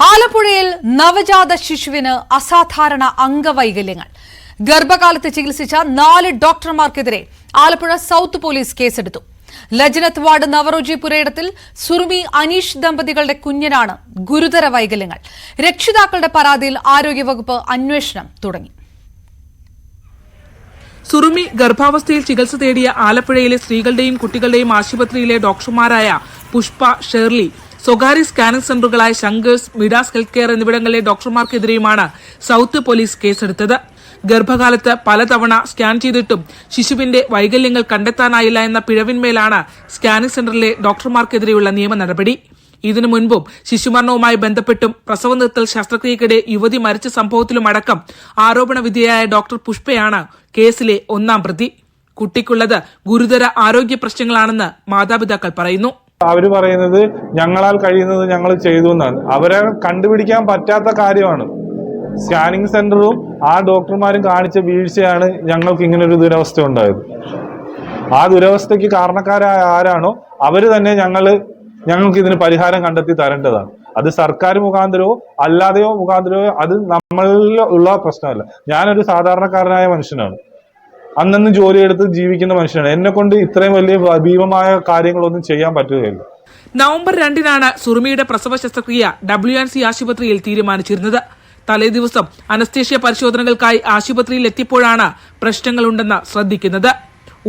ആലപ്പുഴയിൽ നവജാത ശിശുവിന് അസാധാരണ അംഗവൈകല്യങ്ങൾ. ഗർഭകാലത്ത് ചികിത്സിച്ച 4 ഡോക്ടർമാർക്കെതിരെ ആലപ്പുഴ സൌത്ത് പോലീസ് കേസെടുത്തു. ലജ്നത്ത് വാർഡ് നവറോജി പുരയിടത്തിൽ സുറുമി അനീഷ് ദമ്പതികളുടെ കുഞ്ഞിനാണ് ഗുരുതര വൈകല്യങ്ങൾ. രക്ഷിതാക്കളുടെ പരാതിയിൽ ആരോഗ്യവകുപ്പ് അന്വേഷണം തുടങ്ങി. സുറുമി ഗർഭാവസ്ഥയിൽ ചികിത്സ തേടിയ ആലപ്പുഴയിലെ സ്ത്രീകളുടെയും കുട്ടികളുടെയും ആശുപത്രിയിലെ ഡോക്ടർമാരായ പുഷ്പ, ഷേർലി, സ്വകാര്യ സ്കാനിംഗ് സെന്ററുകളായ ശങ്കേഴ്സ്, മിഡാസ് ഹെൽത്ത് കെയർ എന്നിവിടങ്ങളിലെ ഡോക്ടർമാർക്കെതിരെയുമാണ് സൌത്ത് പോലീസ് കേസെടുത്തത്. ഗർഭകാലത്ത് പലതവണ സ്കാൻ ചെയ്തിട്ടും ശിശുവിന്റെ വൈകല്യങ്ങൾ കണ്ടെത്താനായില്ല എന്ന പിഴവിന്മേലാണ് സ്കാനിംഗ് സെന്ററിലെ ഡോക്ടർമാർക്കെതിരെയുള്ള നിയമ നടപടി. ഇതിനു മുൻപും ശിശുമരണവുമായി ബന്ധപ്പെട്ടും പ്രസവ നിർത്തൽ ശസ്ത്രക്രിയക്കിടെ യുവതി മരിച്ച സംഭവത്തിലുമടക്കം ആരോപണ വിധേയയായ ഡോക്ടർ പുഷ്പയാണ് കേസിലെ 1-ാം പ്രതി. കുട്ടിക്കുള്ളത് ഗുരുതര ആരോഗ്യ പ്രശ്നങ്ങളാണെന്ന് മാതാപിതാക്കൾ പറയുന്നു. അവര് പറയുന്നത് ഞങ്ങളാൽ കഴിയുന്നത് ഞങ്ങൾ ചെയ്തു എന്നാണ്. അവരെ കണ്ടുപിടിക്കാൻ പറ്റാത്ത കാര്യമാണ്. സ്കാനിംഗ് സെന്ററും ആ ഡോക്ടർമാരും കാണിച്ച വീഴ്ചയാണ് ഞങ്ങൾക്ക് ഇങ്ങനൊരു ദുരവസ്ഥ ഉണ്ടായത്. ആ ദുരവസ്ഥയ്ക്ക് കാരണക്കാരായ ആരാണോ അവര് തന്നെ ഞങ്ങൾക്ക് ഇതിന് പരിഹാരം കണ്ടെത്തി തരേണ്ടതാണ്. അത് സർക്കാർ മുഖാന്തരമോ അല്ലാതെയോ മുഖാന്തരമോ അത് നമ്മളിൽ ഉള്ള പ്രശ്നമല്ല. ഞാനൊരു സാധാരണക്കാരനായ മനുഷ്യനാണ്. അന്നന്ന് ജോലിയെടുത്ത് ജീവിക്കുന്ന മനുഷ്യനാണ്. എന്നെ കൊണ്ട് ഇത്രയും വലിയ ഭീമമായ കാര്യങ്ങളൊന്നും ചെയ്യാൻ പറ്റുകയില്ല. നവംബർ 2-നാണ് സുറുമിയുടെ പ്രസവ ശസ്ത്രക്രിയ WNC ആശുപത്രിയിൽ തീരുമാനിച്ചിരുന്നത്. തലേദിവസം അനസ്തേഷ്യ പരിശോധനകൾക്കായി ആശുപത്രിയിൽ എത്തിയപ്പോഴാണ് പ്രശ്നങ്ങളുണ്ടെന്ന് ശ്രദ്ധിക്കുന്നത്.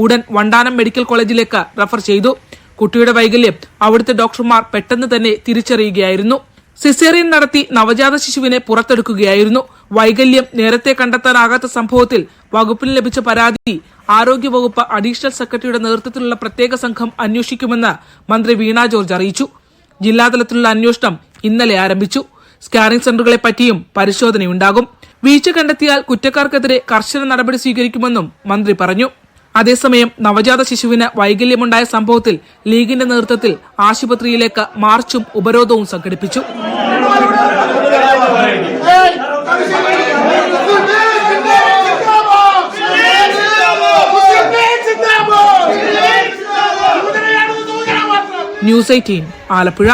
ഉടൻ വണ്ടാനം മെഡിക്കൽ കോളേജിലേക്ക് റഫർ ചെയ്തു. കുട്ടിയുടെ വൈകല്യം അവിടുത്തെ ഡോക്ടർമാർ പെട്ടെന്ന് തന്നെ തിരിച്ചറിയുകയായിരുന്നു. സിസേറിയൻ നടത്തി നവജാത ശിശുവിനെ പുറത്തെടുക്കുകയായിരുന്നു. വൈകല്യം നേരത്തെ കണ്ടെത്താനാകാത്ത സംഭവത്തിൽ വകുപ്പിന് ലഭിച്ച പരാതി ആരോഗ്യവകുപ്പ് അഡീഷണൽ സെക്രട്ടറിയുടെ നേതൃത്വത്തിലുള്ള പ്രത്യേക സംഘം അന്വേഷിക്കുമെന്ന് മന്ത്രി വീണ ജോർജ് അറിയിച്ചു. ജില്ലാതലത്തിലുള്ള അന്വേഷണം ഇന്നലെ ആരംഭിച്ചു. സ്കാനിംഗ് സെന്ററുകളെ പറ്റിയും പരിശോധനയുണ്ടാകും. വീഴ്ച കണ്ടെത്തിയാൽ കുറ്റക്കാർക്കെതിരെ കർശന നടപടി സ്വീകരിക്കുമെന്നും മന്ത്രി പറഞ്ഞു. അതേസമയം നവജാത ശിശുവിന് വൈകല്യമുണ്ടായ സംഭവത്തിൽ ലീഗിന്റെ നേതൃത്വത്തിൽ ആശുപത്രിയിലേക്ക് മാർച്ചും ഉപരോധവും സംഘടിപ്പിച്ചു. ന്യൂസ് 18 ആലപ്പുഴ.